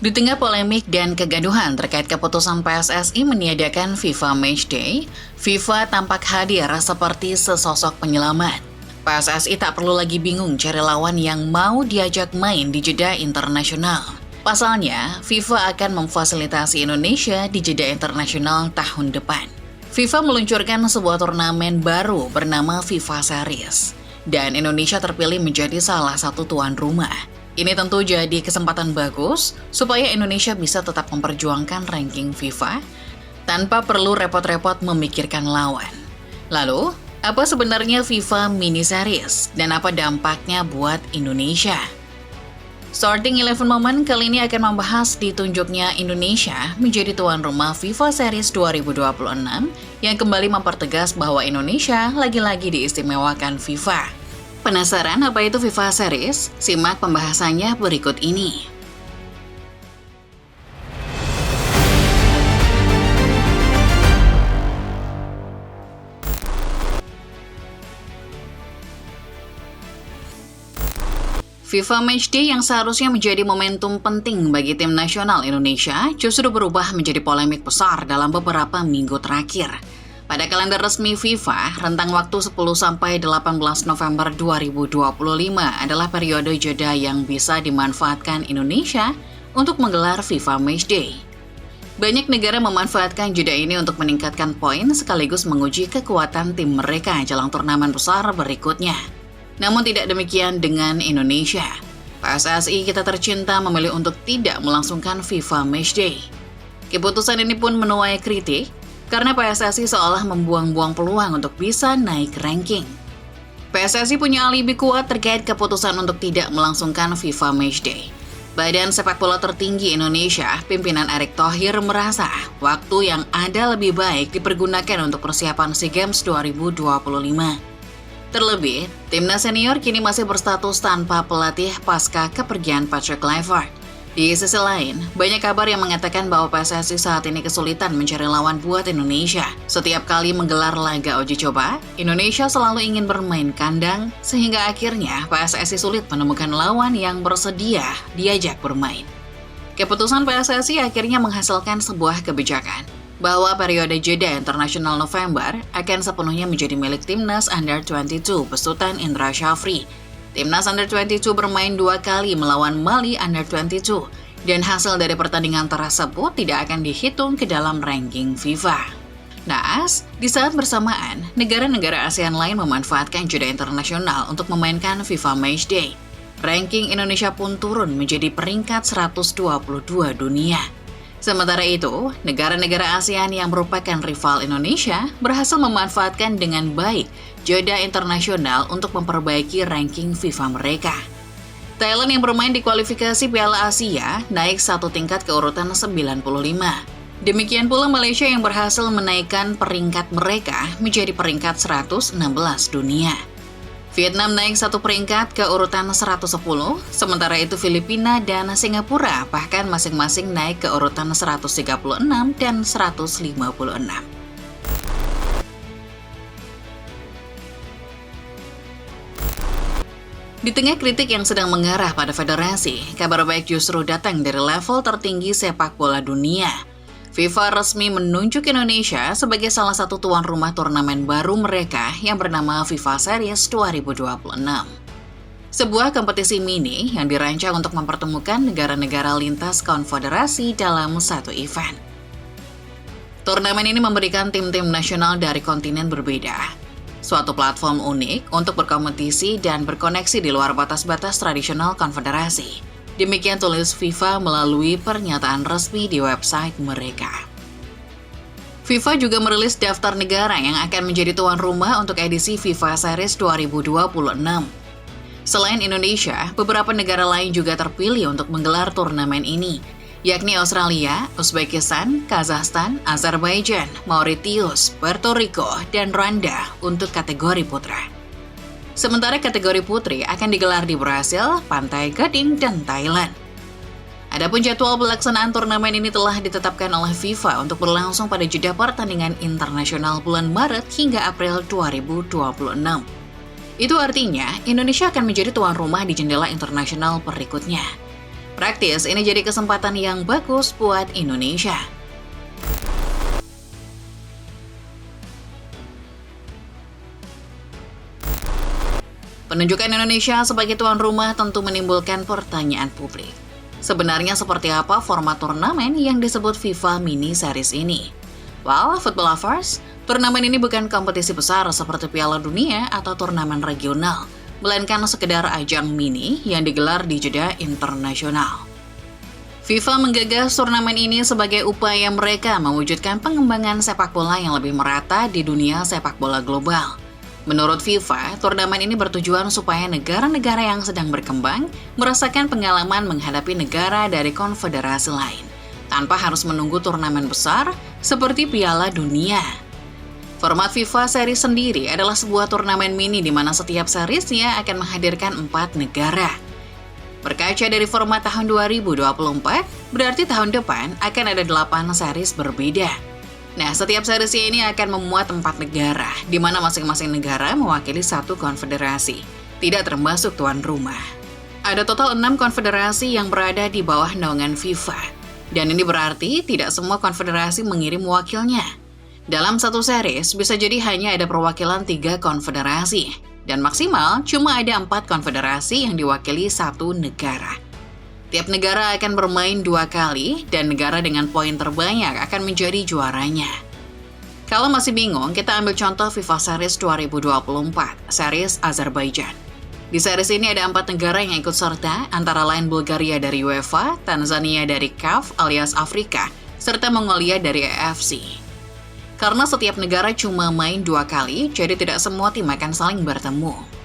Di tengah polemik dan kegaduhan terkait keputusan PSSI meniadakan FIFA Matchday, FIFA tampak hadir seperti sesosok penyelamat. PSSI tak perlu lagi bingung cari lawan yang mau diajak main di jeda internasional. Pasalnya, FIFA akan memfasilitasi Indonesia di jeda internasional tahun depan. FIFA meluncurkan sebuah turnamen baru bernama FIFA Series, dan Indonesia terpilih menjadi salah satu tuan rumah. Ini tentu jadi kesempatan bagus supaya Indonesia bisa tetap memperjuangkan ranking FIFA tanpa perlu repot-repot memikirkan lawan. Lalu, apa sebenarnya FIFA Mini Series dan apa dampaknya buat Indonesia? Starting 11 Moment kali ini akan membahas ditunjuknya Indonesia menjadi tuan rumah FIFA Series 2026 yang kembali mempertegas bahwa Indonesia lagi-lagi diistimewakan FIFA. Penasaran apa itu FIFA Series? Simak pembahasannya berikut ini. FIFA Matchday yang seharusnya menjadi momentum penting bagi tim nasional Indonesia justru berubah menjadi polemik besar dalam beberapa minggu terakhir. Pada kalender resmi FIFA, rentang waktu 10-18 November 2025 adalah periode jeda yang bisa dimanfaatkan Indonesia untuk menggelar FIFA Matchday. Banyak negara memanfaatkan jeda ini untuk meningkatkan poin sekaligus menguji kekuatan tim mereka jelang turnamen besar berikutnya. Namun tidak demikian dengan Indonesia. PSSI kita tercinta memilih untuk tidak melangsungkan FIFA Matchday. Keputusan ini pun menuai kritik, karena PSSI seolah membuang-buang peluang untuk bisa naik ranking. PSSI punya alibi kuat terkait keputusan untuk tidak melangsungkan FIFA Matchday. Badan sepak bola tertinggi Indonesia, pimpinan Erick Thohir merasa waktu yang ada lebih baik dipergunakan untuk persiapan SEA Games 2025. Terlebih, timnas senior kini masih berstatus tanpa pelatih pasca kepergian Patrick Kluivert. Di sisi lain, banyak kabar yang mengatakan bahwa PSSI saat ini kesulitan mencari lawan buat Indonesia. Setiap kali menggelar laga uji coba, Indonesia selalu ingin bermain kandang, sehingga akhirnya PSSI sulit menemukan lawan yang bersedia diajak bermain. Keputusan PSSI akhirnya menghasilkan sebuah kebijakan, bahwa periode jeda internasional November akan sepenuhnya menjadi milik timnas Under-22 besutan Indra Syafri. Timnas Under-22 bermain 2 kali melawan Mali Under-22, dan hasil dari pertandingan tersebut tidak akan dihitung ke dalam ranking FIFA. Naas, di saat bersamaan, negara-negara ASEAN lain memanfaatkan jeda internasional untuk memainkan FIFA Matchday. Ranking Indonesia pun turun menjadi peringkat 122 dunia. Sementara itu, negara-negara ASEAN yang merupakan rival Indonesia berhasil memanfaatkan dengan baik jeda internasional untuk memperbaiki ranking FIFA mereka. Thailand yang bermain di kualifikasi Piala Asia naik satu tingkat ke urutan 95. Demikian pula Malaysia yang berhasil menaikkan peringkat mereka menjadi peringkat 116 dunia. Vietnam naik satu peringkat ke urutan 110, sementara itu Filipina dan Singapura bahkan masing-masing naik ke urutan 136 dan 156. Di tengah kritik yang sedang mengarah pada federasi, kabar baik justru datang dari level tertinggi sepak bola dunia. FIFA resmi menunjuk Indonesia sebagai salah satu tuan rumah turnamen baru mereka yang bernama FIFA Series 2026. Sebuah kompetisi mini yang dirancang untuk mempertemukan negara-negara lintas konfederasi dalam satu event. Turnamen ini memberikan tim-tim nasional dari kontinen berbeda suatu platform unik untuk berkompetisi dan berkoneksi di luar batas-batas tradisional konfederasi. Demikian tulis FIFA melalui pernyataan resmi di website mereka. FIFA juga merilis daftar negara yang akan menjadi tuan rumah untuk edisi FIFA Series 2026. Selain Indonesia, beberapa negara lain juga terpilih untuk menggelar turnamen ini, yakni Australia, Uzbekistan, Kazakhstan, Azerbaijan, Mauritius, Puerto Rico, dan Rwanda untuk kategori putra. Sementara kategori putri akan digelar di Brasil, Pantai Gading, dan Thailand. Adapun jadwal pelaksanaan turnamen ini telah ditetapkan oleh FIFA untuk berlangsung pada jeda pertandingan internasional bulan Maret hingga April 2026. Itu artinya Indonesia akan menjadi tuan rumah di jendela internasional berikutnya. Praktis, ini jadi kesempatan yang bagus buat Indonesia. Penunjukan Indonesia sebagai tuan rumah tentu menimbulkan pertanyaan publik. Sebenarnya seperti apa format turnamen yang disebut FIFA Mini Series ini? Well, football lovers, turnamen ini bukan kompetisi besar seperti Piala Dunia atau turnamen regional, melainkan sekedar ajang mini yang digelar di jeda internasional. FIFA menggagas turnamen ini sebagai upaya mereka mewujudkan pengembangan sepak bola yang lebih merata di dunia sepak bola global. Menurut FIFA, turnamen ini bertujuan supaya negara-negara yang sedang berkembang merasakan pengalaman menghadapi negara dari konfederasi lain, tanpa harus menunggu turnamen besar seperti Piala Dunia. Format FIFA Series sendiri adalah sebuah turnamen mini di mana setiap seriesnya akan menghadirkan 4 negara. Berkaca dari format tahun 2024, berarti tahun depan akan ada 8 series berbeda. Nah, setiap series ini akan memuat 4 negara, di mana masing-masing negara mewakili satu konfederasi, tidak termasuk tuan rumah. Ada total 6 konfederasi yang berada di bawah naungan FIFA, dan ini berarti tidak semua konfederasi mengirim wakilnya. Dalam satu series, bisa jadi hanya ada perwakilan 3 konfederasi, dan maksimal cuma ada 4 konfederasi yang diwakili satu negara. Tiap negara akan bermain 2 kali, dan negara dengan poin terbanyak akan menjadi juaranya. Kalau masih bingung, kita ambil contoh FIFA Series 2024, Series Azerbaijan. Di series ini ada 4 negara yang ikut serta, antara lain Bulgaria dari UEFA, Tanzania dari CAF alias Afrika, serta Mongolia dari AFC. Karena setiap negara cuma main 2 kali, jadi tidak semua tim akan saling bertemu.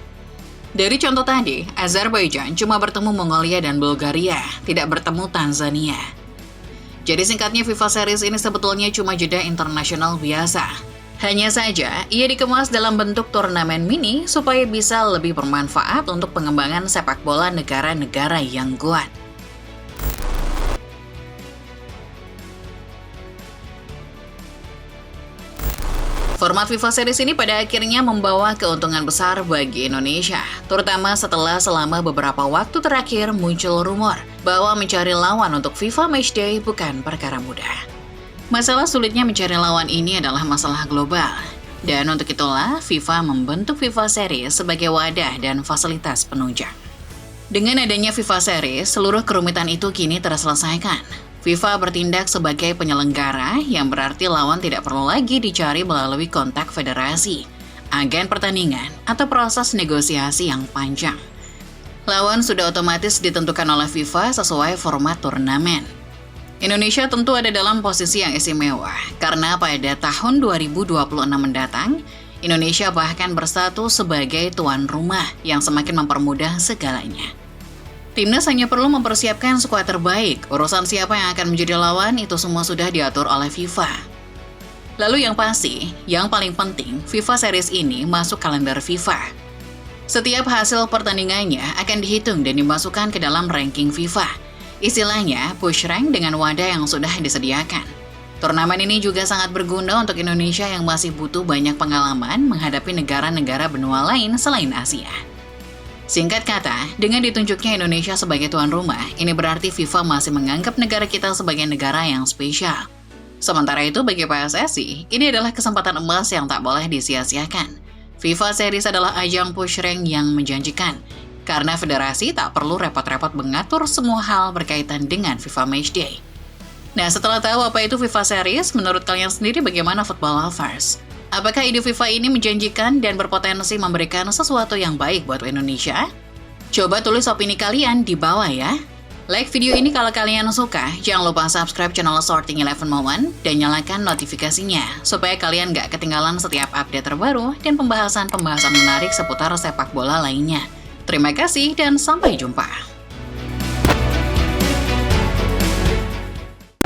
Dari contoh tadi, Azerbaijan cuma bertemu Mongolia dan Bulgaria, tidak bertemu Tanzania. Jadi singkatnya FIFA Series ini sebetulnya cuma jeda internasional biasa. Hanya saja, ia dikemas dalam bentuk turnamen mini supaya bisa lebih bermanfaat untuk pengembangan sepak bola negara-negara yang kuat. Format FIFA Series ini pada akhirnya membawa keuntungan besar bagi Indonesia, terutama setelah selama beberapa waktu terakhir muncul rumor bahwa mencari lawan untuk FIFA Matchday bukan perkara mudah. Masalah sulitnya mencari lawan ini adalah masalah global, dan untuk itulah FIFA membentuk FIFA Series sebagai wadah dan fasilitas penunjang. Dengan adanya FIFA Series, seluruh kerumitan itu kini terselesaikan. FIFA bertindak sebagai penyelenggara yang berarti lawan tidak perlu lagi dicari melalui kontak federasi, agen pertandingan, atau proses negosiasi yang panjang. Lawan sudah otomatis ditentukan oleh FIFA sesuai format turnamen. Indonesia tentu ada dalam posisi yang istimewa, karena pada tahun 2026 mendatang, Indonesia bahkan berstatus sebagai tuan rumah yang semakin mempermudah segalanya. Timnas hanya perlu mempersiapkan skuad terbaik, urusan siapa yang akan menjadi lawan itu semua sudah diatur oleh FIFA. Lalu yang pasti, yang paling penting, FIFA Series ini masuk kalender FIFA. Setiap hasil pertandingannya akan dihitung dan dimasukkan ke dalam ranking FIFA. Istilahnya, push rank dengan wadah yang sudah disediakan. Turnamen ini juga sangat berguna untuk Indonesia yang masih butuh banyak pengalaman menghadapi negara-negara benua lain selain Asia. Singkat kata, dengan ditunjuknya Indonesia sebagai tuan rumah, ini berarti FIFA masih menganggap negara kita sebagai negara yang spesial. Sementara itu bagi PSSI, ini adalah kesempatan emas yang tak boleh disia-siakan. FIFA Series adalah ajang push rank yang menjanjikan, karena federasi tak perlu repot-repot mengatur semua hal berkaitan dengan FIFA Matchday. Nah, setelah tahu apa itu FIFA Series, menurut kalian sendiri bagaimana football lovers? Apakah ide FIFA ini menjanjikan dan berpotensi memberikan sesuatu yang baik buat Indonesia? Coba tulis opini kalian di bawah ya. Like video ini kalau kalian suka, jangan lupa subscribe channel Sorting 11 Moment dan nyalakan notifikasinya supaya kalian gak ketinggalan setiap update terbaru dan pembahasan-pembahasan menarik seputar sepak bola lainnya. Terima kasih dan sampai jumpa.